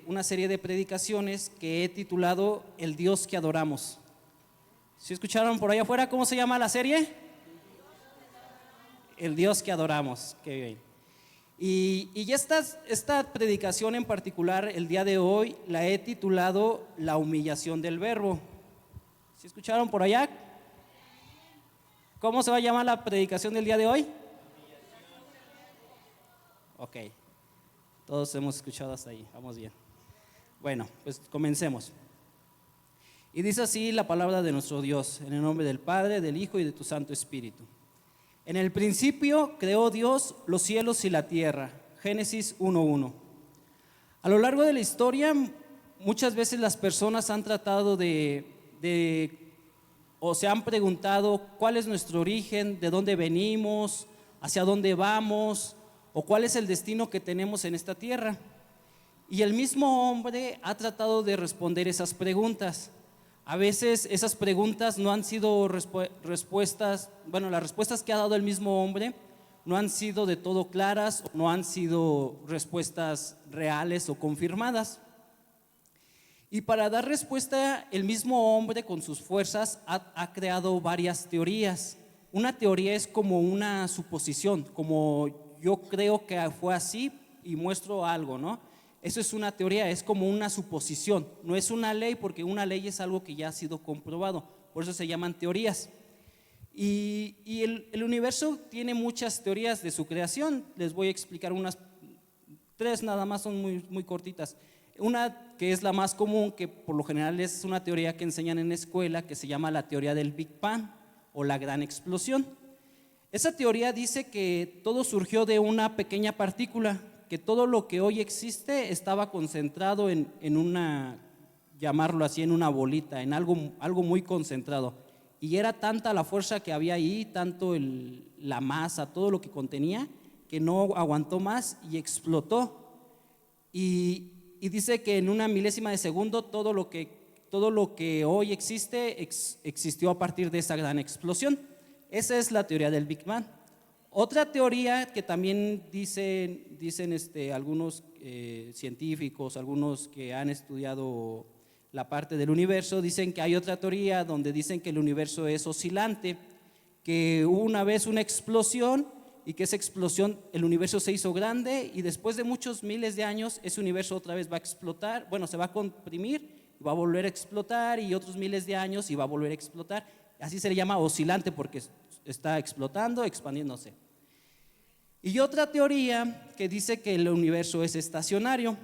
una serie de predicaciones que he titulado El Dios que adoramos. ¿Sí escucharon por allá afuera cómo se llama la serie? El Dios que adoramos. Qué bien. Y esta predicación en particular, el día de hoy, la he titulado La humillación del verbo. ¿Sí escucharon por allá? ¿Cómo se va a llamar la predicación del día de hoy? Ok, todos hemos escuchado hasta ahí, vamos bien. Bueno, pues comencemos. Y dice así la palabra de nuestro Dios, en el nombre del Padre, del Hijo y de tu Santo Espíritu. En el principio creó Dios los cielos y la tierra. Génesis 1:1. A lo largo de la historia, muchas veces las personas han tratado o se han preguntado cuál es nuestro origen, de dónde venimos, hacia dónde vamos, o cuál es el destino que tenemos en esta tierra. Y el mismo hombre ha tratado de responder esas preguntas. A veces esas preguntas no han sido respuestas, las respuestas que ha dado el mismo hombre no han sido de todo claras, no han sido respuestas reales o confirmadas. Y para dar respuesta, el mismo hombre con sus fuerzas ha creado varias teorías. Una teoría es como una suposición, como yo creo que fue así y muestro algo, ¿no? Eso es una teoría, es como una suposición, no es una ley, porque una ley es algo que ya ha sido comprobado, por eso se llaman teorías. Y el universo tiene muchas teorías de su creación. Les voy a explicar unas tres, nada más, son muy cortitas. Una que es la más común, que por lo general es una teoría que enseñan en la escuela, que se llama la teoría del Big Bang o la gran explosión. Esa teoría dice que todo surgió de una pequeña partícula, que todo lo que hoy existe estaba concentrado en una, llamarlo así, en una bolita, en algo muy concentrado. Y era tanta la fuerza que había ahí, tanto la masa, todo lo que contenía, que no aguantó más y explotó. Y dice que en una milésima de segundo todo lo que hoy existe existió a partir de esa gran explosión. Esa es la teoría del Big Bang. Otra teoría que también dicen algunos científicos, algunos que han estudiado la parte del universo, dicen que hay otra teoría donde dicen que el universo es oscilante, que hubo una vez una explosión y que esa explosión, el universo se hizo grande y después de muchos miles de años ese universo otra vez va a explotar, se va a comprimir, va a volver a explotar y otros miles de años y va a volver a explotar. Así se le llama oscilante porque está explotando, expandiéndose. Y otra teoría que dice que el universo es estacionario.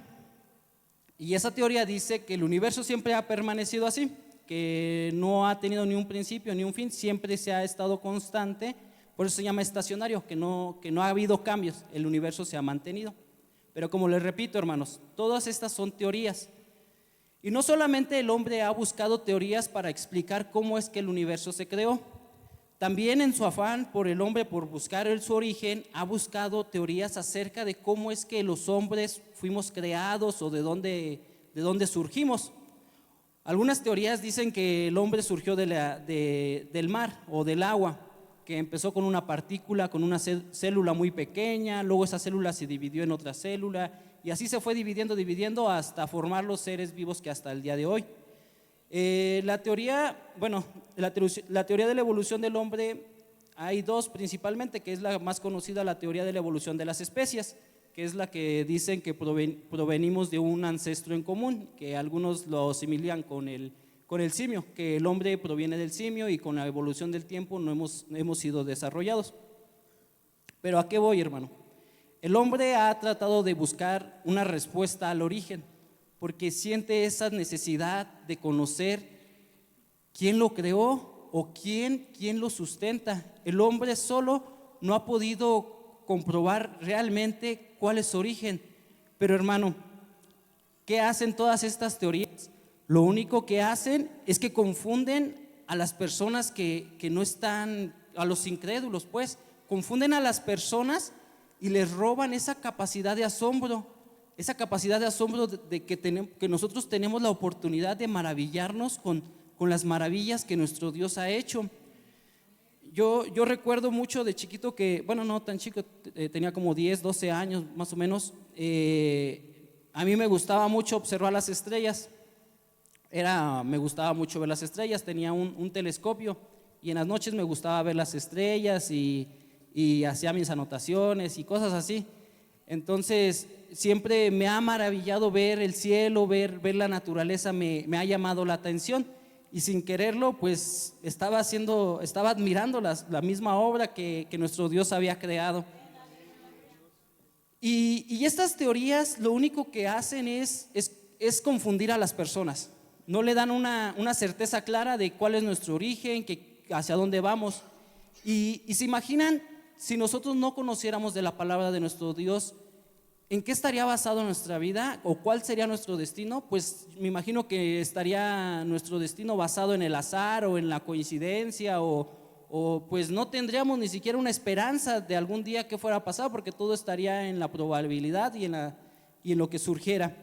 Y esa teoría dice que el universo siempre ha permanecido así, que no ha tenido ni un principio ni un fin, siempre se ha estado constante, por eso se llama estacionario, que no ha habido cambios, el universo se ha mantenido. Pero como les repito, hermanos, todas estas son teorías. Y no solamente el hombre ha buscado teorías para explicar cómo es que el universo se creó, también en su afán por el hombre, por buscar su origen, ha buscado teorías acerca de cómo es que los hombres fuimos creados o de dónde surgimos. Algunas teorías dicen que el hombre surgió del mar o del agua, que empezó con una partícula, con una célula muy pequeña, luego esa célula se dividió en otra célula y así se fue dividiendo hasta formar los seres vivos que hasta el día de hoy. La teoría de la evolución del hombre, hay dos principalmente, que es la más conocida, la teoría de la evolución de las especies, que es la que dicen que provenimos de un ancestro en común, que algunos lo asimilan con el simio, que el hombre proviene del simio y con la evolución del tiempo no hemos sido desarrollados. Pero ¿a qué voy, hermano? El hombre ha tratado de buscar una respuesta al origen, porque siente esa necesidad de conocer quién lo creó o quién lo sustenta. El hombre solo no ha podido comprobar realmente cuál es su origen. Pero hermano, ¿qué hacen todas estas teorías? Lo único que hacen es que confunden a las personas que no están, a los incrédulos, pues, confunden a las personas y les roban esa capacidad de asombro. Esa capacidad de asombro de que nosotros tenemos la oportunidad de maravillarnos con las maravillas que nuestro Dios ha hecho. Yo recuerdo mucho de chiquito que, no tan chico, tenía como 10, 12 años más o menos, a mí me gustaba mucho observar las estrellas. Me gustaba mucho ver las estrellas, tenía un telescopio y en las noches me gustaba ver las estrellas y hacía mis anotaciones y cosas así. Entonces siempre me ha maravillado ver el cielo, ver la naturaleza, me ha llamado la atención y sin quererlo pues estaba admirando la misma obra que nuestro Dios había creado. Y estas teorías lo único que hacen es confundir a las personas. No le dan una certeza clara de cuál es nuestro origen, hacia dónde vamos. Y se imaginan, si nosotros no conociéramos de la palabra de nuestro Dios, ¿en qué estaría basado nuestra vida o cuál sería nuestro destino? Pues me imagino que estaría nuestro destino basado en el azar o en la coincidencia o pues no tendríamos ni siquiera una esperanza de algún día que fuera a pasar, porque todo estaría en la probabilidad y en lo que surgiera.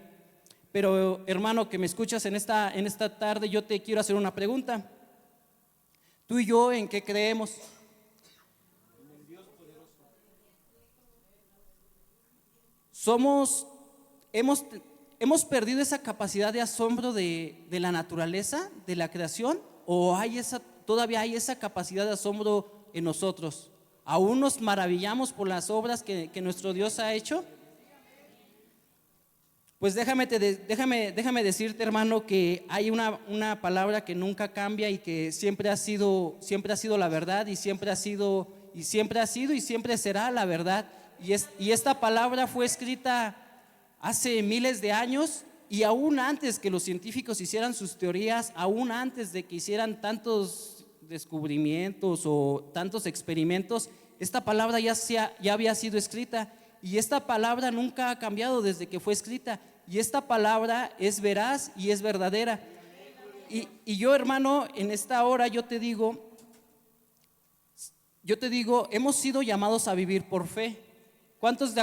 Pero hermano que me escuchas en esta tarde, yo te quiero hacer una pregunta. ¿Tú y yo en qué creemos? ¿Hemos perdido esa capacidad de asombro de la naturaleza, de la creación? ¿O todavía hay esa capacidad de asombro en nosotros? ¿Aún nos maravillamos por las obras que nuestro Dios ha hecho? Pues déjame decirte, hermano, que hay una palabra que nunca cambia y que siempre ha sido la verdad y siempre será la verdad. Y esta palabra fue escrita hace miles de años y aún antes que los científicos hicieran sus teorías, aún antes de que hicieran tantos descubrimientos o tantos experimentos, esta palabra ya había sido escrita. Y esta palabra nunca ha cambiado desde que fue escrita. Y esta palabra es veraz y es verdadera. Y yo, hermano, en esta hora yo te digo, hemos sido llamados a vivir por fe. ¿Cuántos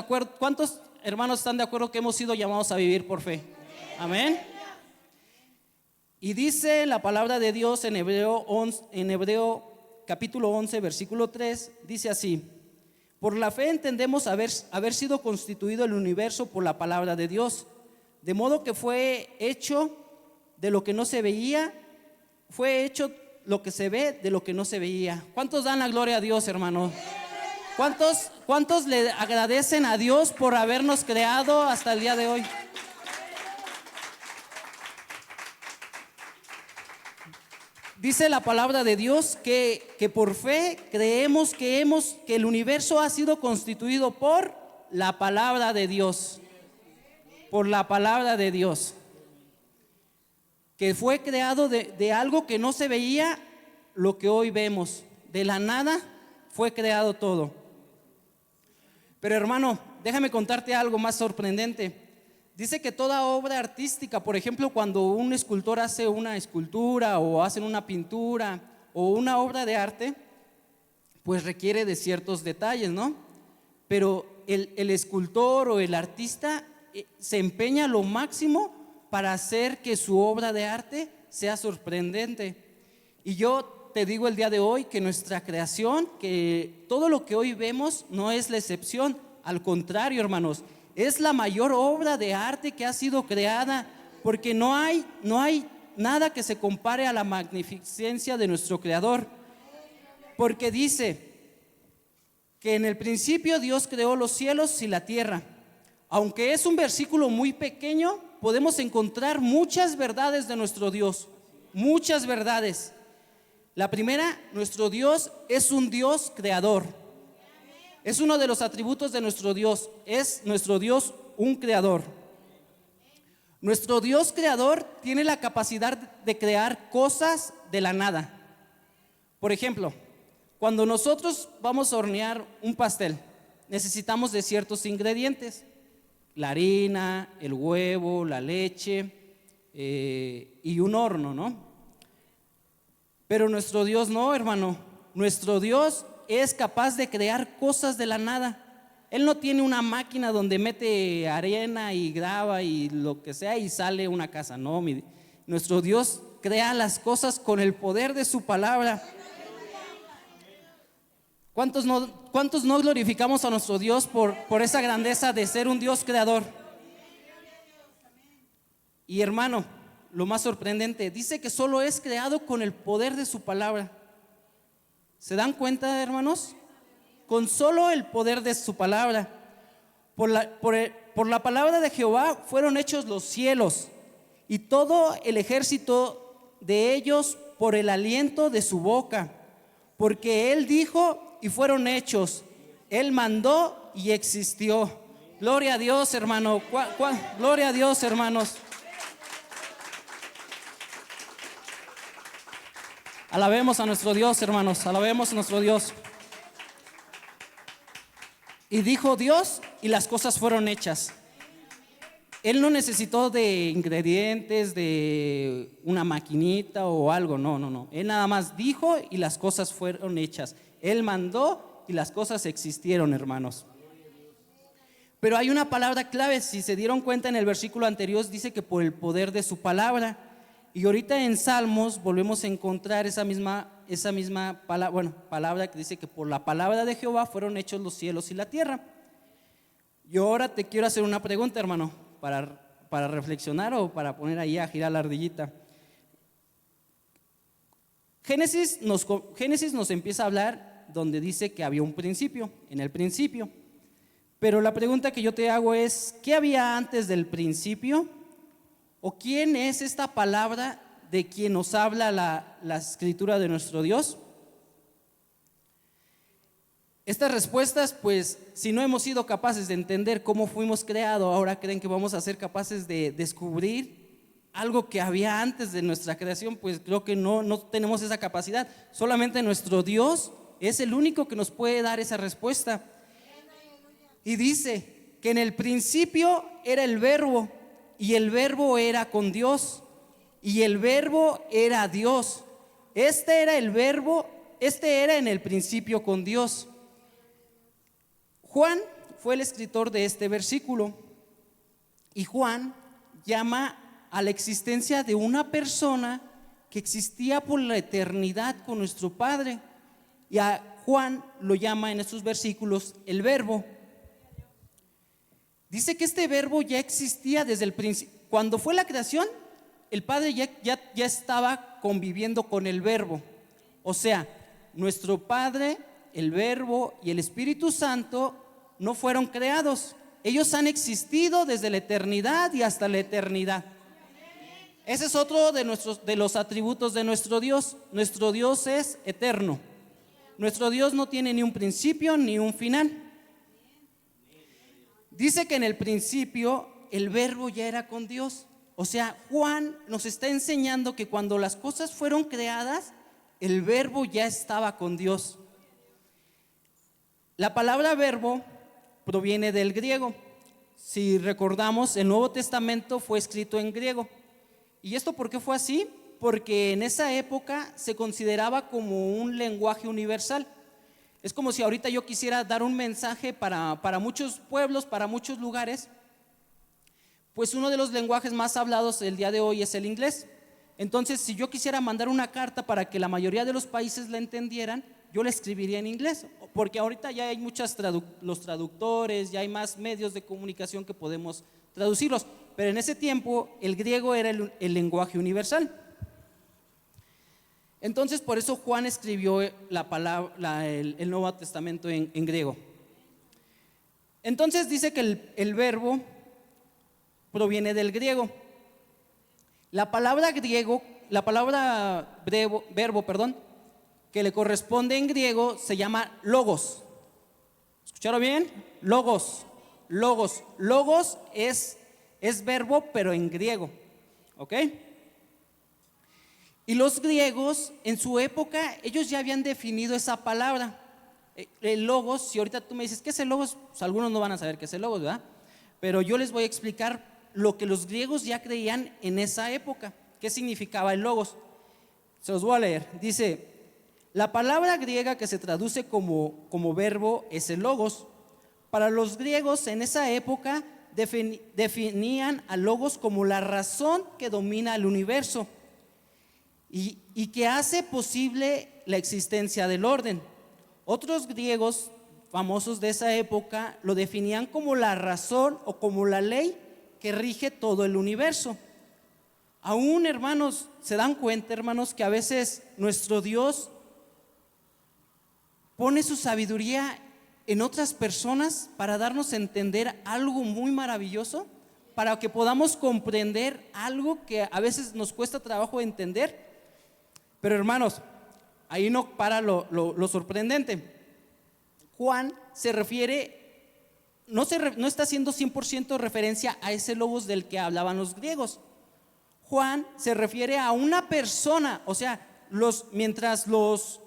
hermanos están de acuerdo que hemos sido llamados a vivir por fe? Amén. Y dice la palabra de Dios en Hebreo capítulo 11, versículo 3, dice así: por la fe entendemos haber sido constituido el universo por la palabra de Dios, de modo que fue hecho de lo que no se veía, fue hecho lo que se ve de lo que no se veía. ¿Cuántos dan la gloria a Dios, hermano? ¿Cuántos le agradecen a Dios por habernos creado hasta el día de hoy? Dice la palabra de Dios que por fe creemos que el universo ha sido constituido por la palabra de Dios. Por la palabra de Dios. Que fue creado de algo que no se veía, lo que hoy vemos. De la nada fue creado todo. Pero hermano, déjame contarte algo más sorprendente. Dice que toda obra artística, por ejemplo, cuando un escultor hace una escultura o hacen una pintura o una obra de arte, pues requiere de ciertos detalles, ¿no? Pero el escultor o el artista se empeña lo máximo para hacer que su obra de arte sea sorprendente. Y yo te digo el día de hoy que nuestra creación, que todo lo que hoy vemos no es la excepción. Al contrario, hermanos, es la mayor obra de arte que ha sido creada, porque no hay nada que se compare a la magnificencia de nuestro Creador. Porque dice que en el principio Dios creó los cielos y la tierra. Aunque es un versículo muy pequeño, podemos encontrar muchas verdades de nuestro Dios, muchas verdades. La primera, nuestro Dios es un Dios creador. Es uno de los atributos de nuestro Dios. Es nuestro Dios un creador. Nuestro Dios creador tiene la capacidad de crear cosas de la nada. Por ejemplo, cuando nosotros vamos a hornear un pastel, necesitamos de ciertos ingredientes: la harina, el huevo, la leche y un horno, ¿no? Pero nuestro Dios no, hermano. Nuestro Dios es capaz de crear cosas de la nada. Él no tiene una máquina donde mete arena y grava y lo que sea y sale una casa. No, nuestro Dios crea las cosas con el poder de su palabra. ¿Cuántos no glorificamos a nuestro Dios por esa grandeza de ser un Dios creador? Y hermano, lo más sorprendente, dice que solo es creado con el poder de su palabra. ¿Se dan cuenta, hermanos? Con solo el poder de su palabra. Por la palabra de Jehová fueron hechos los cielos y todo el ejército de ellos por el aliento de su boca. Porque Él dijo y fueron hechos. Él mandó y existió. Gloria a Dios, hermano. Gloria a Dios, hermanos. Alabemos a nuestro Dios, hermanos. Alabemos a nuestro Dios. Y dijo Dios y las cosas fueron hechas. Él no necesitó de ingredientes, de una maquinita o algo, no. Él nada más dijo y las cosas fueron hechas. Él mandó y las cosas existieron, hermanos. Pero hay una palabra clave, si se dieron cuenta en el versículo anterior, dice que por el poder de su palabra. Y ahorita en Salmos volvemos a encontrar esa misma palabra que dice que por la palabra de Jehová fueron hechos los cielos y la tierra. Yo ahora te quiero hacer una pregunta, hermano, para reflexionar o para poner ahí a girar la ardillita. Génesis nos empieza a hablar donde dice que había un principio, en el principio. Pero la pregunta que yo te hago es, ¿qué había antes del principio? ¿O quién es esta palabra de quien nos habla la escritura de nuestro Dios? Estas respuestas, pues, si no hemos sido capaces de entender cómo fuimos creados, ahora creen que vamos a ser capaces de descubrir algo que había antes de nuestra creación, pues creo que no tenemos esa capacidad. Solamente nuestro Dios es el único que nos puede dar esa respuesta. Y dice que en el principio era el Verbo, y el Verbo era con Dios, y el Verbo era Dios. Este era el Verbo, este era en el principio con Dios. Juan fue el escritor de este versículo, y Juan llama a la existencia de una persona que existía por la eternidad con nuestro Padre, y a Juan lo llama en estos versículos el Verbo. Dice que este Verbo ya existía desde el principio. Cuando fue la creación, el Padre ya estaba conviviendo con el Verbo. O sea, nuestro Padre, el Verbo y el Espíritu Santo no fueron creados. Ellos han existido desde la eternidad y hasta la eternidad. Ese es otro de los atributos de nuestro Dios. Nuestro Dios es eterno. Nuestro Dios no tiene ni un principio ni un final. Dice que en el principio el Verbo ya era con Dios. O sea, Juan nos está enseñando que cuando las cosas fueron creadas, el Verbo ya estaba con Dios. La palabra verbo proviene del griego. Si recordamos, el Nuevo Testamento fue escrito en griego. ¿Y esto por qué fue así? Porque en esa época se consideraba como un lenguaje universal. Es como si ahorita yo quisiera dar un mensaje para muchos pueblos, para muchos lugares. Pues uno de los lenguajes más hablados el día de hoy es el inglés. Entonces, si yo quisiera mandar una carta para que la mayoría de los países la entendieran, yo la escribiría en inglés, porque ahorita ya hay los traductores, ya hay más medios de comunicación que podemos traducirlos. Pero en ese tiempo el griego era el lenguaje universal. Entonces, por eso Juan escribió el Nuevo Testamento en griego. Entonces dice que el verbo proviene del griego. La palabra verbo, que le corresponde en griego se llama logos. ¿Escucharon bien? Logos. Logos es verbo, pero en griego. ¿Ok? Y los griegos en su época, ellos ya habían definido esa palabra. El logos, si ahorita tú me dices, ¿qué es el logos? Pues algunos no van a saber qué es el logos, ¿verdad? Pero yo les voy a explicar lo que los griegos ya creían en esa época. ¿Qué significaba el logos? Se los voy a leer. Dice, la palabra griega que se traduce como verbo es el logos. Para los griegos en esa época definían al logos como la razón que domina el universo y que hace posible la existencia del orden. Otros griegos famosos de esa época lo definían como la razón o como la ley que rige todo el universo. Aún, hermanos, se dan cuenta, hermanos, que a veces nuestro Dios pone su sabiduría en otras personas para darnos a entender algo muy maravilloso, para que podamos comprender algo que a veces nos cuesta trabajo entender. Pero hermanos, ahí no para lo sorprendente. Juan se refiere, no está haciendo 100% referencia a ese logos del que hablaban los griegos. Juan se refiere a una persona, o sea, mientras los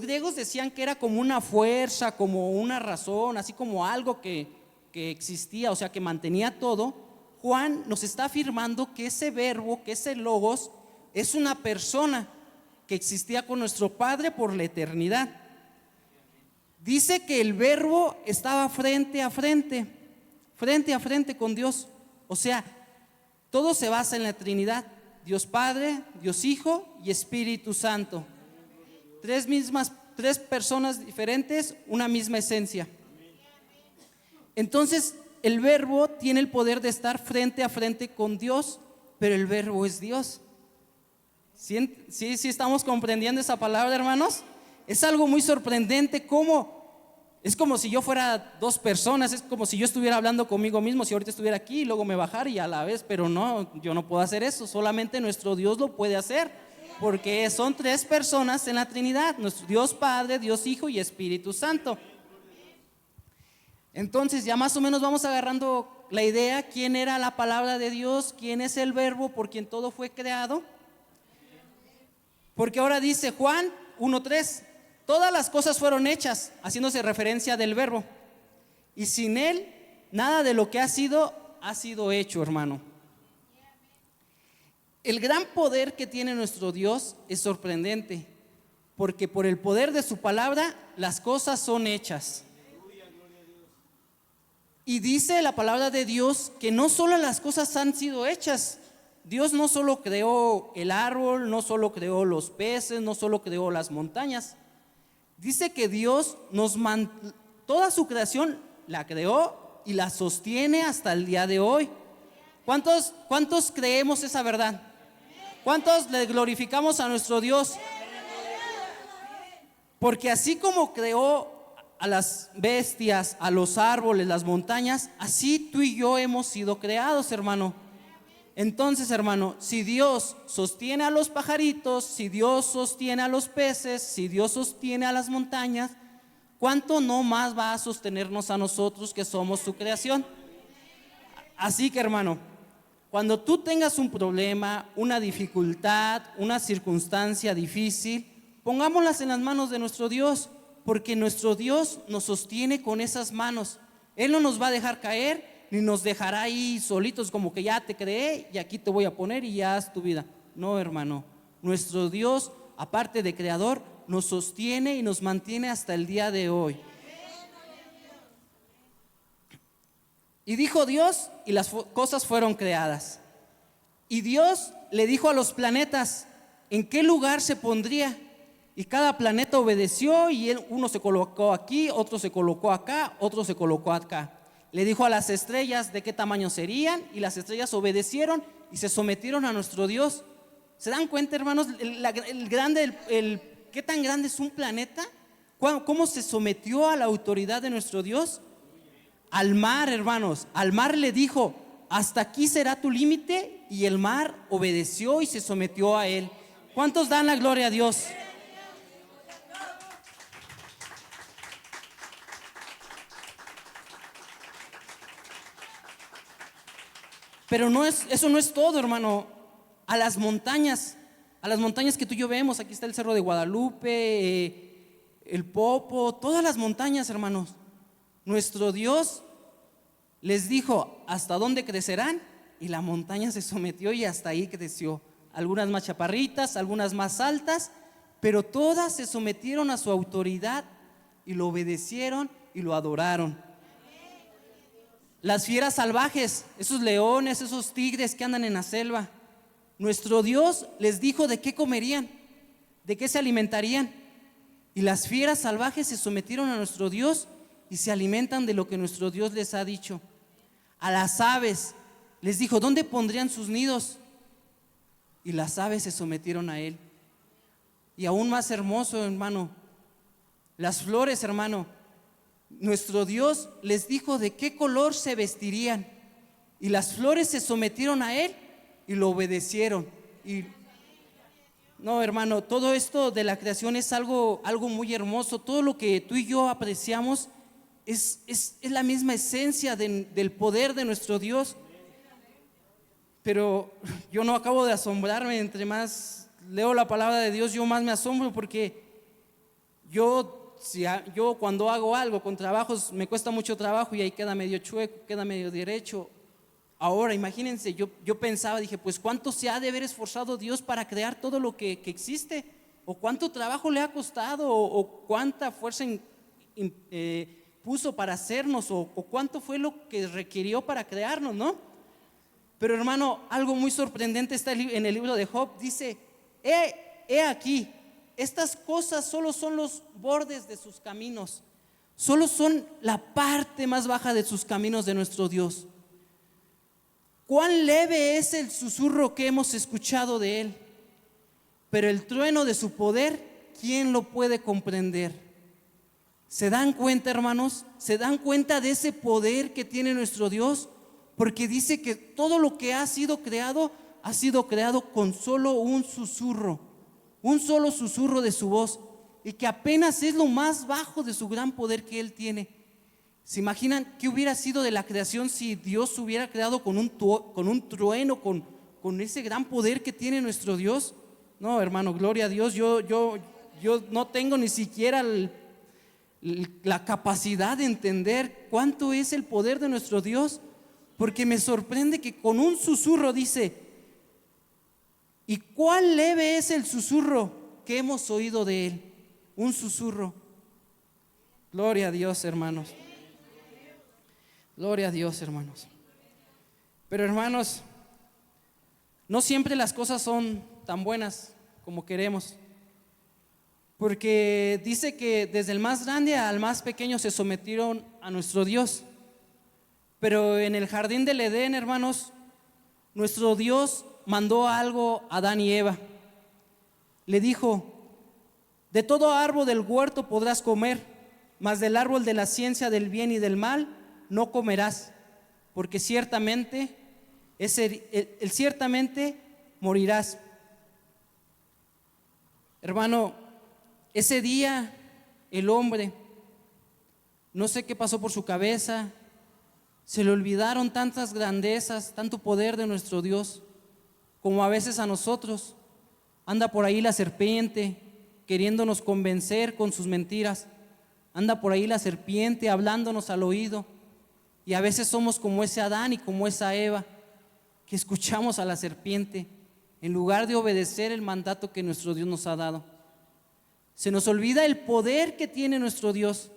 griegos decían que era como una fuerza, como una razón, así como algo que existía, o sea, que mantenía todo. Juan nos está afirmando que ese verbo, que ese logos, es una persona que existía con nuestro Padre por la eternidad. Dice que el verbo estaba frente a frente con Dios. O sea, todo se basa en la Trinidad: Dios Padre, Dios Hijo y Espíritu Santo. Tres personas diferentes, una misma esencia. Entonces, el verbo tiene el poder de estar frente a frente con Dios, pero el verbo es Dios. ¿Sí estamos comprendiendo esa palabra, hermanos? Es algo muy sorprendente. Es como si yo fuera dos personas, es como si yo estuviera hablando conmigo mismo, si ahorita estuviera aquí y luego me bajara y a la vez, pero no, yo no puedo hacer eso, solamente nuestro Dios lo puede hacer, porque son tres personas en la Trinidad: nuestro Dios Padre, Dios Hijo y Espíritu Santo. Entonces ya más o menos vamos agarrando la idea: quién era la palabra de Dios, quién es el verbo por quien todo fue creado. Porque ahora dice Juan 1:3, todas las cosas fueron hechas, haciéndose referencia del verbo, y sin él nada de lo que ha sido hecho, hermano. El gran poder que tiene nuestro Dios es sorprendente, porque por el poder de su palabra las cosas son hechas. Y dice la palabra de Dios que no solo las cosas han sido hechas. Dios no solo creó el árbol, no solo creó los peces, no solo creó las montañas. Dice que Dios toda su creación la creó y la sostiene hasta el día de hoy. ¿Cuántos creemos esa verdad? ¿Cuántos le glorificamos a nuestro Dios? Porque así como creó a las bestias, a los árboles, las montañas, así tú y yo hemos sido creados, hermano. Entonces, hermano, si Dios sostiene a los pajaritos, si Dios sostiene a los peces, si Dios sostiene a las montañas, ¿cuánto no más va a sostenernos a nosotros que somos su creación? Así que, hermano, cuando tú tengas un problema, una dificultad, una circunstancia difícil, pongámoslas en las manos de nuestro Dios, porque nuestro Dios nos sostiene con esas manos. Él no nos va a dejar caer, ni nos dejará ahí solitos como que ya te creé y aquí te voy a poner y ya haz tu vida. No, hermano, nuestro Dios, aparte de creador, nos sostiene y nos mantiene hasta el día de hoy. Y dijo Dios, y las cosas fueron creadas. Y Dios le dijo a los planetas en qué lugar se pondría. Y cada planeta obedeció, y uno se colocó aquí, otro se colocó acá, otro se colocó acá. Le dijo a las estrellas de qué tamaño serían, y las estrellas obedecieron y se sometieron a nuestro Dios. ¿Se dan cuenta, hermanos, qué tan grande es un planeta? ¿Cómo se sometió a la autoridad de nuestro Dios? Al mar, hermanos, al mar le dijo: hasta aquí será tu límite, y el mar obedeció y se sometió a él. ¿Cuántos dan la gloria a Dios? Pero eso no es todo, hermano. A las montañas que tú y yo vemos, aquí está el Cerro de Guadalupe, el Popo, todas las montañas, hermanos. Nuestro Dios les dijo hasta dónde crecerán, y la montaña se sometió y hasta ahí creció. Algunas más chaparritas, algunas más altas, pero todas se sometieron a su autoridad y lo obedecieron y lo adoraron. Las fieras salvajes, esos leones, esos tigres que andan en la selva, nuestro Dios les dijo de qué comerían, de qué se alimentarían. Y las fieras salvajes se sometieron a nuestro Dios y se alimentan de lo que nuestro Dios les ha dicho. A las aves les dijo dónde pondrían sus nidos. y las aves se sometieron a él. Y aún más hermoso, hermano, las flores, hermano, nuestro Dios les dijo de qué color se vestirían, y las flores se sometieron a él y lo obedecieron. Y no, hermano, todo esto de la creación es algo muy hermoso. Todo lo que tú y yo apreciamos es la misma esencia del poder de nuestro Dios. Pero yo no acabo de asombrarme. Entre más leo la palabra de Dios, yo más me asombro, porque yo cuando hago algo con trabajos, me cuesta mucho trabajo y ahí queda medio chueco, queda medio derecho. Ahora imagínense, yo pensaba, dije, pues cuánto se ha de haber esforzado Dios para crear todo lo que existe, o cuánto trabajo le ha costado, o cuánta fuerza puso para hacernos, o cuánto fue lo que requirió para crearnos, ¿no? Pero hermano, algo muy sorprendente está en el libro de Job. Dice, he aquí, estas cosas solo son los bordes de sus caminos, solo son la parte más baja de sus caminos de nuestro Dios. Cuán leve es el susurro que hemos escuchado de él, pero el trueno de su poder, ¿quién lo puede comprender? ¿Se dan cuenta, hermanos? ¿Se dan cuenta de ese poder que tiene nuestro Dios? Porque dice que todo lo que ha sido creado con solo un solo susurro de su voz, y que apenas es lo más bajo de su gran poder que él tiene. ¿Se imaginan qué hubiera sido de la creación si Dios hubiera creado con un trueno, con ese gran poder que tiene nuestro Dios? No, hermano, gloria a Dios. Yo no tengo ni siquiera la capacidad de entender cuánto es el poder de nuestro Dios, porque me sorprende que con un susurro dice, ¿y cuán leve es el susurro que hemos oído de él? Un susurro. Gloria a Dios, hermanos. Gloria a Dios, hermanos. Pero hermanos, no siempre las cosas son tan buenas como queremos, porque dice que desde el más grande al más pequeño se sometieron a nuestro Dios. Pero en el jardín del Edén, hermanos, nuestro Dios mandó algo a Adán y Eva. Le dijo, de todo árbol del huerto podrás comer, mas del árbol de la ciencia del bien y del mal no comerás, porque ciertamente ciertamente morirás. Hermano, ese día el hombre, no sé qué pasó por su cabeza, se le olvidaron tantas grandezas, tanto poder de nuestro Dios, como a veces a nosotros. Anda por ahí la serpiente queriéndonos convencer con sus mentiras. Anda por ahí la serpiente hablándonos al oído. Y a veces somos como ese Adán y como esa Eva, que escuchamos a la serpiente en lugar de obedecer el mandato que nuestro Dios nos ha dado. Se nos olvida el poder que tiene nuestro Dios.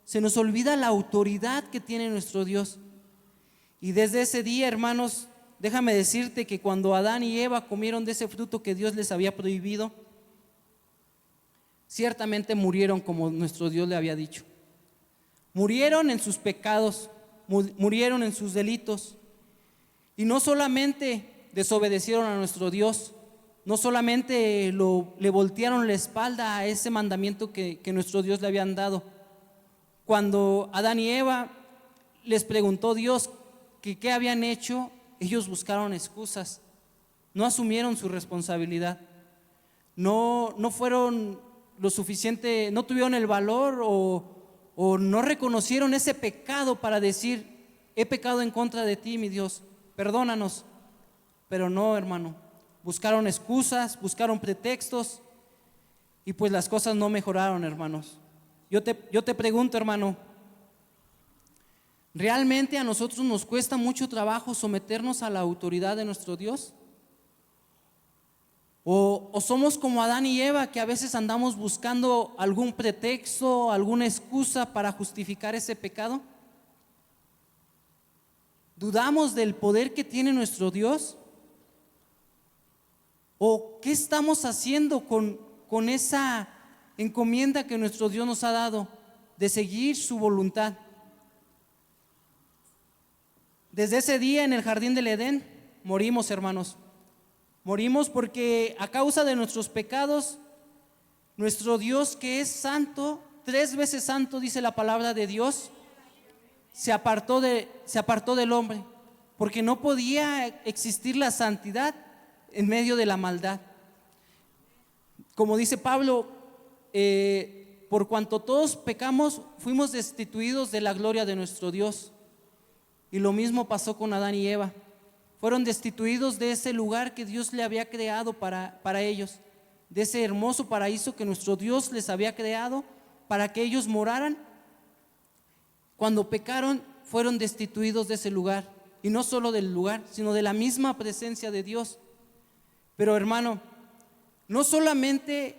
Se nos olvida la autoridad que tiene nuestro Dios. Y desde ese día, hermanos, déjame decirte que cuando Adán y Eva comieron de ese fruto que Dios les había prohibido, ciertamente murieron como nuestro Dios le había dicho. Murieron en sus pecados, murieron en sus delitos. Y no solamente desobedecieron a nuestro Dios, no solamente le voltearon la espalda a ese mandamiento que nuestro Dios le habían dado. Cuando Adán y Eva les preguntó Dios que qué habían hecho, ellos buscaron excusas, no asumieron su responsabilidad, no fueron lo suficiente, no tuvieron el valor o no reconocieron ese pecado para decir, he pecado en contra de ti, mi Dios, perdónanos. Pero no, hermano, buscaron excusas, buscaron pretextos, y pues las cosas no mejoraron, hermanos. Yo te pregunto, hermano, ¿realmente a nosotros nos cuesta mucho trabajo someternos a la autoridad de nuestro Dios? ¿O somos como Adán y Eva, que a veces andamos buscando algún pretexto, alguna excusa para justificar ese pecado? ¿Dudamos del poder que tiene nuestro Dios? ¿O qué estamos haciendo con esa encomienda que nuestro Dios nos ha dado de seguir su voluntad? Desde ese día en el jardín del Edén morimos, hermanos. Morimos porque a causa de nuestros pecados, nuestro Dios, que es santo, 3 veces santo, dice la palabra de Dios, se apartó del hombre, porque no podía existir la santidad en medio de la maldad. Como dice Pablo, por cuanto todos pecamos, fuimos destituidos de la gloria de nuestro Dios. Y lo mismo pasó con Adán y Eva. Fueron destituidos de ese lugar que Dios le había creado para ellos, de ese hermoso paraíso que nuestro Dios les había creado para que ellos moraran. Cuando pecaron, fueron destituidos de ese lugar, y no solo del lugar, sino de la misma presencia de Dios. Pero hermano, no solamente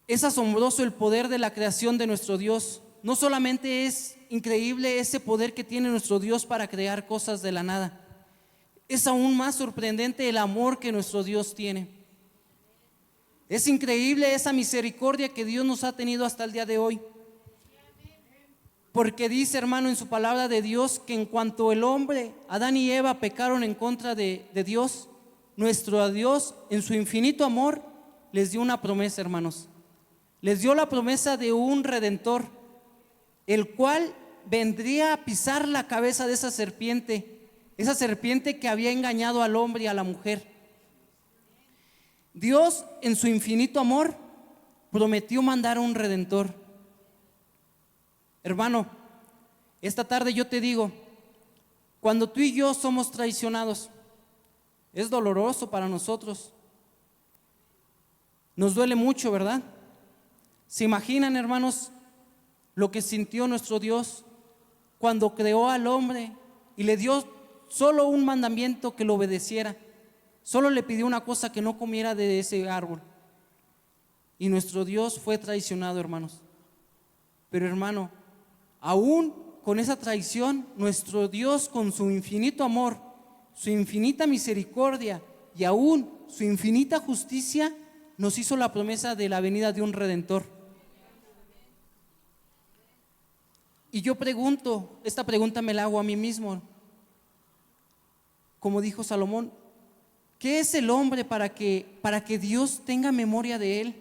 es asombroso el poder de la creación de nuestro Dios, no solamente es increíble ese poder que tiene nuestro Dios para crear cosas de la nada, es aún más sorprendente el amor que nuestro Dios tiene. Es increíble esa misericordia que Dios nos ha tenido hasta el día de hoy. Porque dice, hermano, en su palabra de Dios, que en cuanto el hombre, Adán y Eva, pecaron en contra de Dios, nuestro Dios, en su infinito amor, les dio una promesa, hermanos. Les dio la promesa de un redentor, el cual vendría a pisar la cabeza de esa serpiente que había engañado al hombre y a la mujer. Dios, en su infinito amor, prometió mandar a un redentor. Hermano, esta tarde yo te digo, cuando tú y yo somos traicionados, es doloroso para nosotros. Nos duele mucho, ¿verdad? ¿Se imaginan, hermanos, lo que sintió nuestro Dios cuando creó al hombre y le dio solo un mandamiento, que lo obedeciera? Solo le pidió una cosa, que no comiera de ese árbol. Y nuestro Dios fue traicionado, hermanos. Pero hermano, aún con esa traición, nuestro Dios, con su infinito amor, su infinita misericordia y aún su infinita justicia, nos hizo la promesa de la venida de un redentor. Y yo pregunto, esta pregunta me la hago a mí mismo, como dijo Salomón: ¿qué es el hombre para que Dios tenga memoria de él?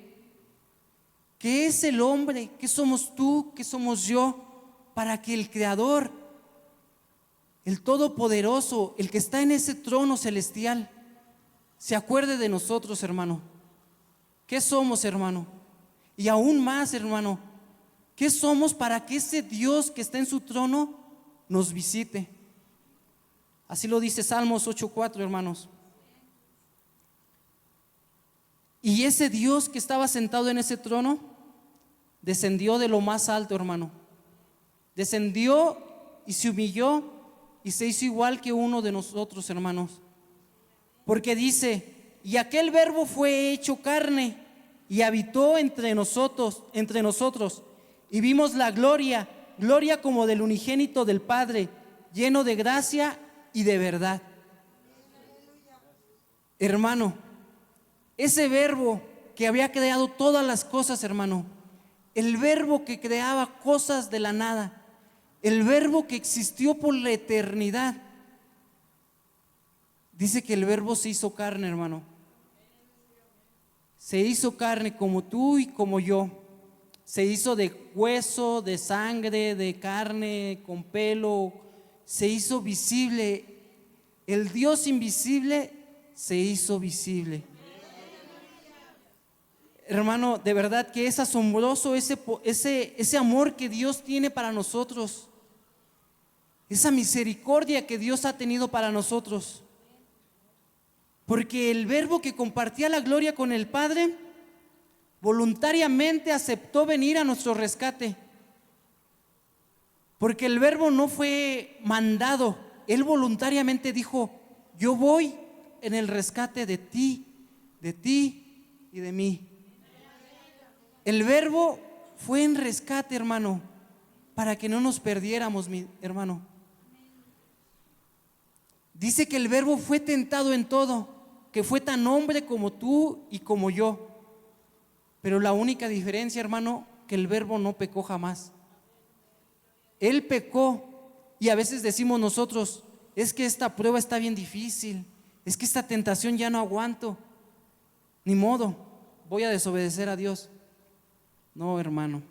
¿Qué es el hombre? ¿Qué somos tú? ¿Qué somos yo? Para que el Creador, el Todopoderoso, el que está en ese trono celestial, se acuerde de nosotros, hermano. ¿Qué somos, hermano? Y aún más, hermano, ¿qué somos para que ese Dios que está en su trono nos visite? Así lo dice Salmos 8:4, hermanos. Y ese Dios que estaba sentado en ese trono descendió de lo más alto, hermano. Descendió y se humilló y se hizo igual que uno de nosotros, hermanos. Porque dice: y aquel verbo fue hecho carne y habitó entre nosotros, y vimos la gloria como del unigénito del Padre, lleno de gracia y de verdad. Hermano, ese verbo que había creado todas las cosas, hermano, el verbo que creaba cosas de la nada, el verbo que existió por la eternidad, dice que el verbo se hizo carne, hermano. Se hizo carne como tú y como yo. Se hizo de hueso, de sangre, de carne, con pelo. Se hizo visible. El Dios invisible se hizo visible. Hermano, de verdad que es asombroso ese amor que Dios tiene para nosotros, esa misericordia que Dios ha tenido para nosotros. Porque el verbo que compartía la gloria con el Padre voluntariamente aceptó venir a nuestro rescate. Porque el verbo no fue mandado, él voluntariamente dijo: yo voy en el rescate de ti y de mí. El verbo fue en rescate, hermano, para que no nos perdiéramos, mi hermano. Dice que el verbo fue tentado en todo, que fue tan hombre como tú y como yo. Pero la única diferencia, hermano, que el verbo no pecó jamás. Él pecó, y a veces decimos nosotros: es que esta prueba está bien difícil, es que esta tentación ya no aguanto, ni modo, voy a desobedecer a Dios. No, hermano.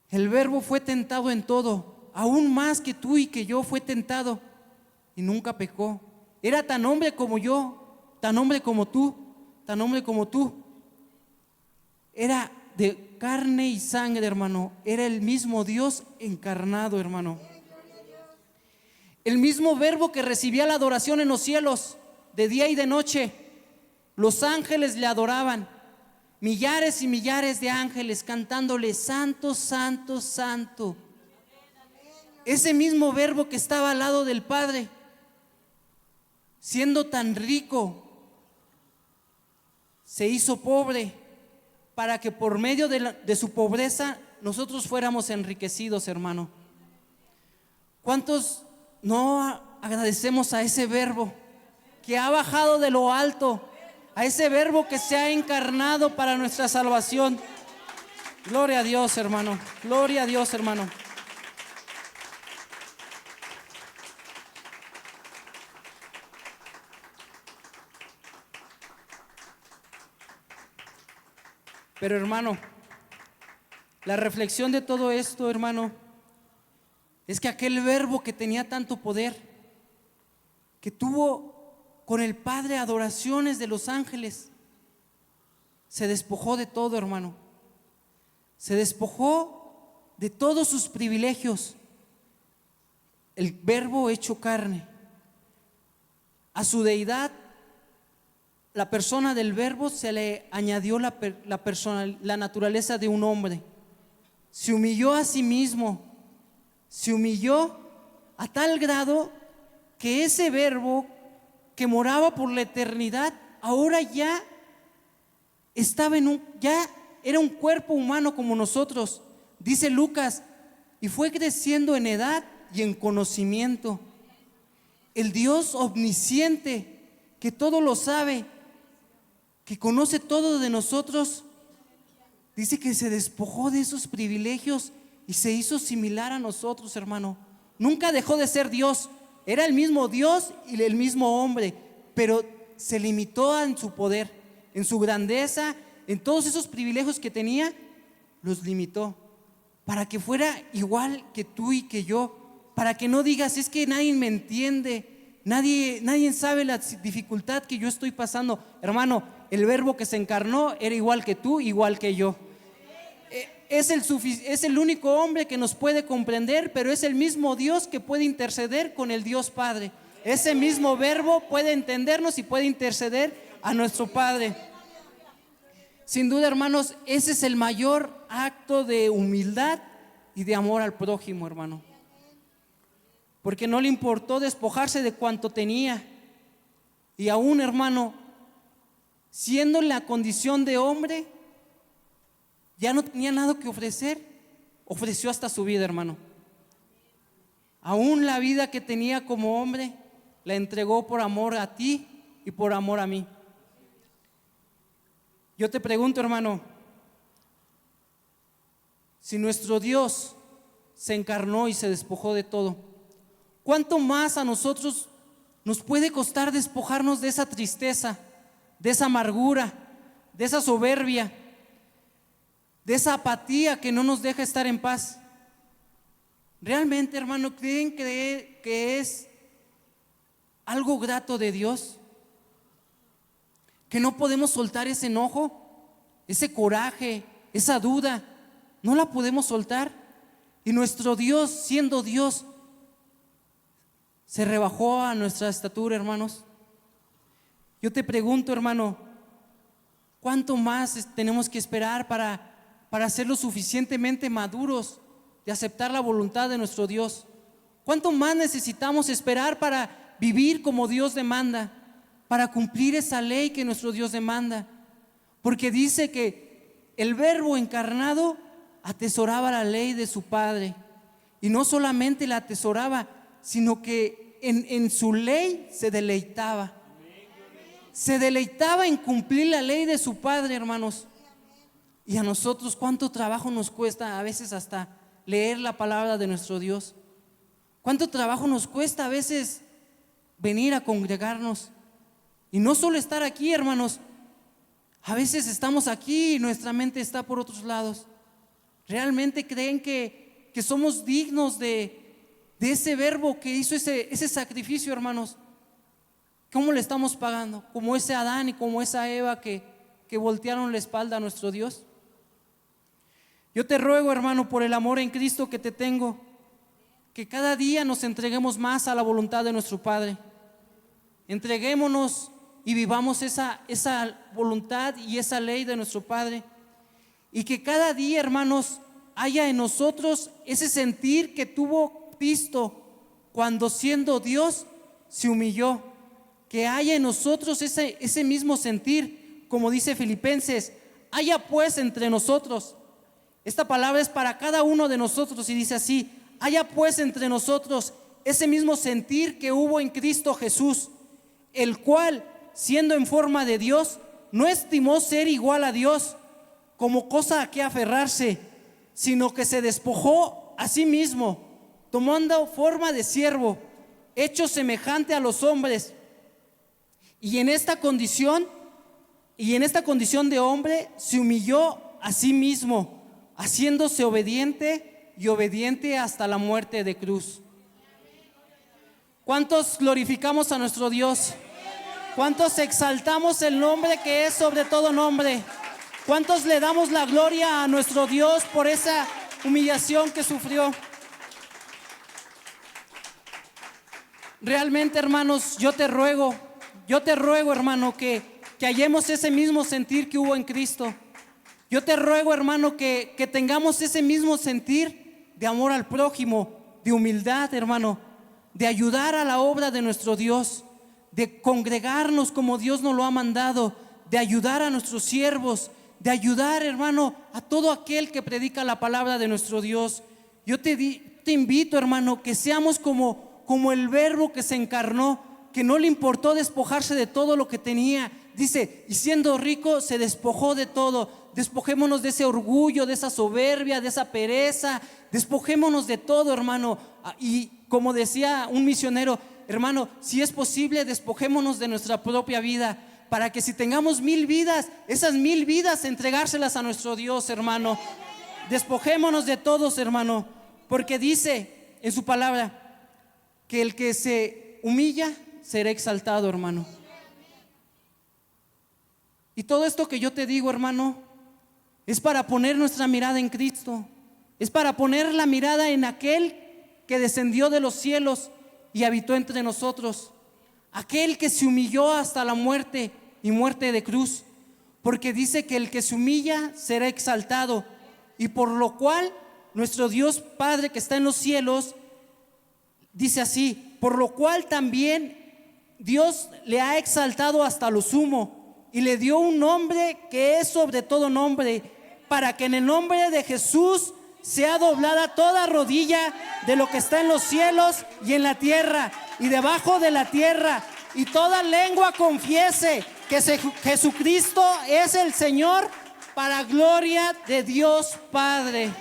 El Verbo fue tentado en todo, aún más que tú y que yo fue tentado, y nunca pecó. Era tan hombre como yo, tan hombre como tú, tan hombre como tú. Era de carne y sangre, hermano. Era el mismo Dios encarnado, hermano. El mismo Verbo que recibía la adoración en los cielos, de día y de noche. Los ángeles le adoraban. Millares y millares de ángeles cantándole: santo, santo, santo. Ese mismo Verbo que estaba al lado del Padre, siendo tan rico, se hizo pobre para que por medio de su pobreza nosotros fuéramos enriquecidos, hermano. ¿Cuántos no agradecemos a ese Verbo que ha bajado de lo alto, a ese Verbo que se ha encarnado para nuestra salvación? Gloria a Dios, hermano. Gloria a Dios, hermano. Pero, hermano, la reflexión de todo esto, hermano, es que aquel Verbo que tenía tanto poder, que tuvo con el Padre adoraciones de los ángeles, se despojó de todo, hermano. Se despojó de todos sus privilegios. El Verbo hecho carne. A su deidad, la persona del Verbo, se le añadió la naturaleza de un hombre. Se humilló a sí mismo. Se humilló a tal grado que ese Verbo que moraba por la eternidad, ahora ya ya era un cuerpo humano como nosotros. Dice Lucas: y fue creciendo en edad y en conocimiento. El Dios omnisciente, que todo lo sabe, que conoce todo de nosotros, dice que se despojó de esos privilegios y se hizo similar a nosotros, hermano. Nunca dejó de ser Dios. Era el mismo Dios y el mismo hombre, pero se limitó en su poder, en su grandeza, en todos esos privilegios que tenía, los limitó para que fuera igual que tú y que yo, para que no digas: es que nadie me entiende, nadie sabe la dificultad que yo estoy pasando. Hermano, el Verbo que se encarnó era igual que tú, igual que yo. Es el único hombre que nos puede comprender, pero es el mismo Dios que puede interceder con el Dios Padre. Ese mismo Verbo puede entendernos y puede interceder a nuestro Padre. Sin duda, hermanos, ese es el mayor acto de humildad y de amor al prójimo, hermano. Porque no le importó despojarse de cuanto tenía. Y aún, hermano, siendo en la condición de hombre, ya no tenía nada que ofrecer. Ofreció hasta su vida, hermano. Aún la vida que tenía como hombre la entregó por amor a ti y por amor a mí. Yo te pregunto, hermano, si nuestro Dios se encarnó y se despojó de todo, ¿cuánto más a nosotros nos puede costar despojarnos de esa tristeza, de esa amargura, de esa soberbia, de esa apatía que no nos deja estar en paz? ¿Realmente, hermano, creen que es algo grato de Dios? ¿Que no podemos soltar ese enojo, ese coraje, esa duda? ¿No la podemos soltar? Y nuestro Dios, siendo Dios, se rebajó a nuestra estatura, hermanos. Yo te pregunto, hermano, ¿cuánto más tenemos que esperar para ser lo suficientemente maduros de aceptar la voluntad de nuestro Dios? ¿Cuánto más necesitamos esperar para vivir como Dios demanda, para cumplir esa ley que nuestro Dios demanda? Porque dice que el Verbo encarnado atesoraba la ley de su Padre, y no solamente la atesoraba, sino que en su ley se deleitaba. Se deleitaba en cumplir la ley de su Padre, hermanos. Y a nosotros, ¿cuánto trabajo nos cuesta a veces hasta leer la palabra de nuestro Dios? ¿Cuánto trabajo nos cuesta a veces venir a congregarnos. Y no solo estar aquí, hermanos. A veces estamos aquí y nuestra mente está por otros lados. ¿Realmente creen que somos dignos de ese verbo que hizo ese sacrificio, hermanos? ¿Cómo le estamos pagando? Como ese Adán y como esa Eva que voltearon la espalda a nuestro Dios. Yo te ruego, hermano, por el amor en Cristo que te tengo, que cada día nos entreguemos más a la voluntad de nuestro Padre. Entreguémonos y vivamos esa voluntad y esa ley de nuestro Padre. Y que cada día, hermanos, haya en nosotros ese sentir que tuvo Cristo cuando siendo Dios se humilló. Que haya en nosotros ese mismo sentir, como dice Filipenses, haya pues entre nosotros. Esta palabra es para cada uno de nosotros y dice así: haya pues entre nosotros ese mismo sentir que hubo en Cristo Jesús, el cual, siendo en forma de Dios, no estimó ser igual a Dios como cosa a que aferrarse, sino que se despojó a sí mismo, tomando forma de siervo, hecho semejante a los hombres. Y en esta condición de hombre se humilló a sí mismo, haciéndose obediente y obediente hasta la muerte de cruz. ¿Cuántos glorificamos a nuestro Dios? ¿Cuántos exaltamos el nombre que es sobre todo nombre? ¿Cuántos le damos la gloria a nuestro Dios por esa humillación que sufrió? Realmente, hermanos, yo te ruego, hermano, que hallemos ese mismo sentir que hubo en Cristo. Yo te ruego, hermano, que tengamos ese mismo sentir de amor al prójimo, de humildad, hermano, de ayudar a la obra de nuestro Dios, de congregarnos como Dios nos lo ha mandado, de ayudar a nuestros siervos, de ayudar, hermano, a todo aquel que predica la palabra de nuestro Dios. Yo te invito, hermano, que seamos como el verbo que se encarnó, que no le importó despojarse de todo lo que tenía. Dice, y siendo rico se despojó de todo. Despojémonos de ese orgullo, de esa soberbia, de esa pereza. Despojémonos de todo, hermano. Y como decía un misionero, hermano, si es posible, despojémonos de nuestra propia vida, para que si tengamos 1000 vidas, esas 1000 vidas entregárselas a nuestro Dios, hermano. Despojémonos de todos, hermano, porque dice en su palabra que el que se humilla será exaltado, hermano. Y todo esto que yo te digo, hermano, es para poner nuestra mirada en Cristo. Es para poner la mirada en aquel que descendió de los cielos y habitó entre nosotros. Aquel que se humilló hasta la muerte y muerte de cruz. Porque dice que el que se humilla será exaltado. Y por lo cual nuestro Dios Padre que está en los cielos dice así: por lo cual también Dios le ha exaltado hasta lo sumo y le dio un nombre que es sobre todo nombre, para que en el nombre de Jesús sea doblada toda rodilla de lo que está en los cielos y en la tierra y debajo de la tierra, y toda lengua confiese que Jesucristo es el Señor, para gloria de Dios Padre.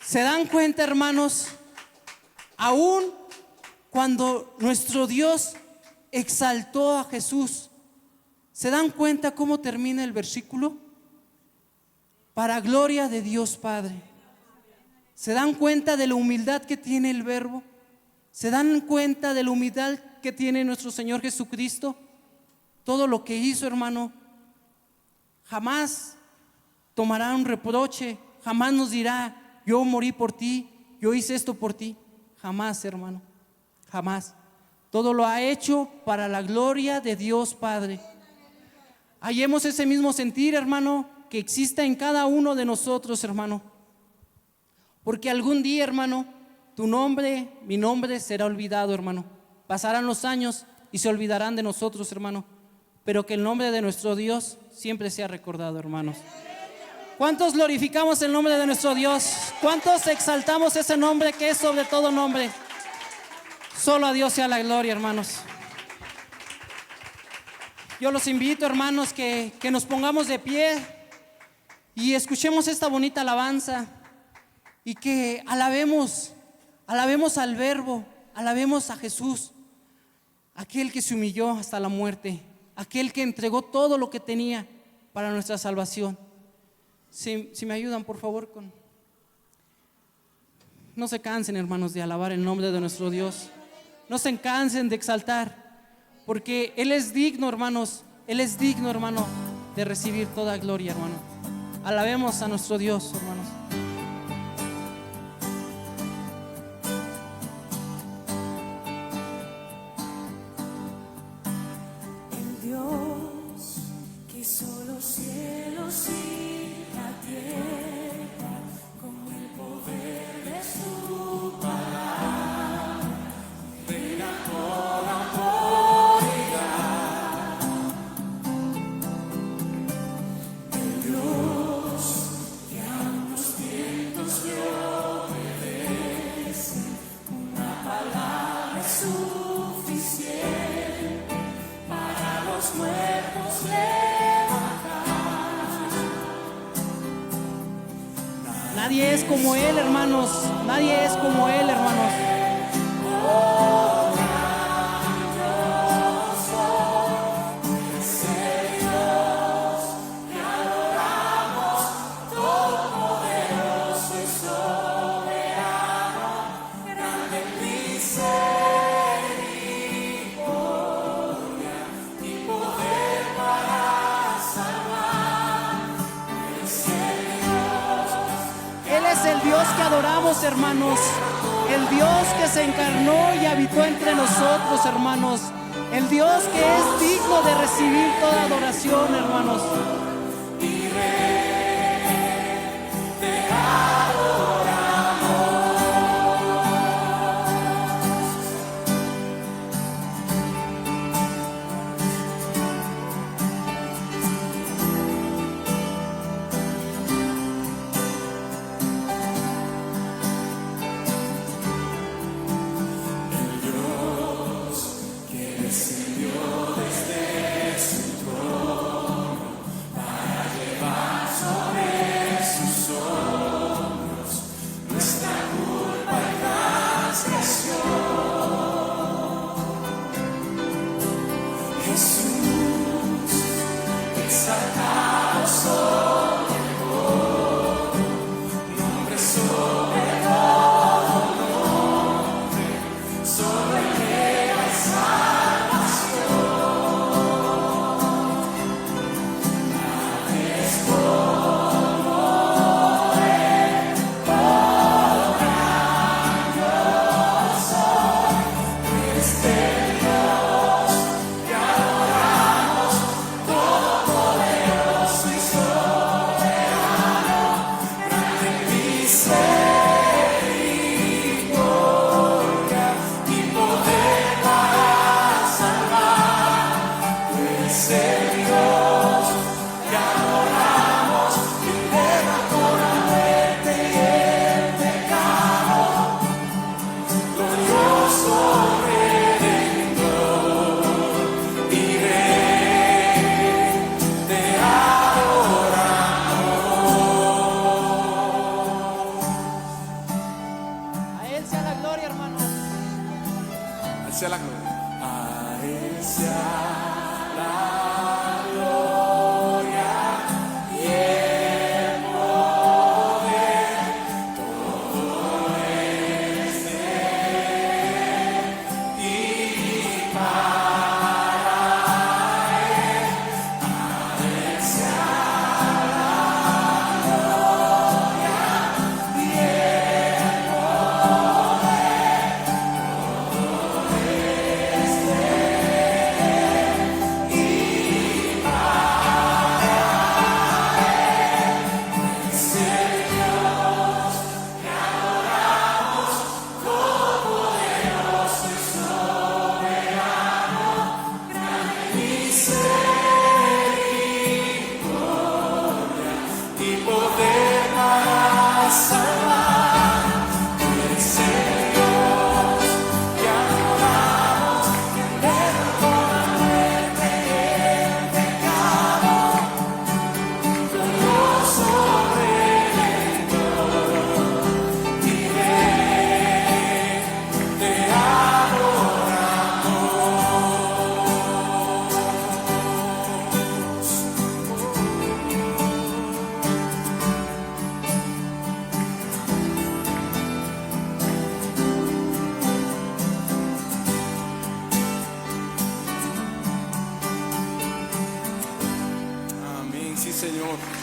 ¿Se dan cuenta, hermanos? Aún cuando nuestro Dios exaltó a Jesús, ¿se dan cuenta cómo termina el versículo? Para gloria de Dios Padre. ¿Se dan cuenta de la humildad que tiene el verbo? ¿Se dan cuenta de la humildad que tiene nuestro Señor Jesucristo? Todo lo que hizo, hermano, jamás tomará un reproche, jamás nos dirá: yo morí por ti, yo hice esto por ti. Jamás, hermano, jamás. Todo lo ha hecho para la gloria de Dios Padre. Hallemos ese mismo sentir, hermano, que exista en cada uno de nosotros, hermano. Porque algún día, hermano, tu nombre, mi nombre será olvidado, hermano. Pasarán los años y se olvidarán de nosotros, hermano. Pero que el nombre de nuestro Dios siempre sea recordado, hermanos. ¿Cuántos glorificamos el nombre de nuestro Dios? ¿Cuántos exaltamos ese nombre que es sobre todo nombre? Solo a Dios sea la gloria, hermanos. Yo los invito, hermanos, que nos pongamos de pie y escuchemos esta bonita alabanza, y que alabemos al verbo, Alabemos a Jesús, aquel que se humilló hasta la muerte, aquel que entregó todo lo que tenía para nuestra salvación. Si me ayudan, por favor, no se cansen, hermanos, de alabar el nombre de nuestro Dios. No se cansen de exaltar, porque Él es digno, hermanos. Él es digno, hermano, de recibir toda gloria, hermano. Alabemos a nuestro Dios, hermanos. El Dios que hizo los cielos y la tierra con el poder de su palabra, reina toda autoridad. El Dios que a los vientos le obedece, una palabra es suficiente para los muertos levantar. Nadie es como Él, hermanos. Nadie es como Él, hermanos. Él es el Dios que adoramos, hermanos. El Dios que se encarnó y habitó entre nosotros, hermanos. El Dios que es digno de recibir toda adoración, hermanos. Sea la gloria. A Él sea la gloria y el poder, todo es de Él y para Él. A Él sea la gloria y el poder, todo es de Él. Señor.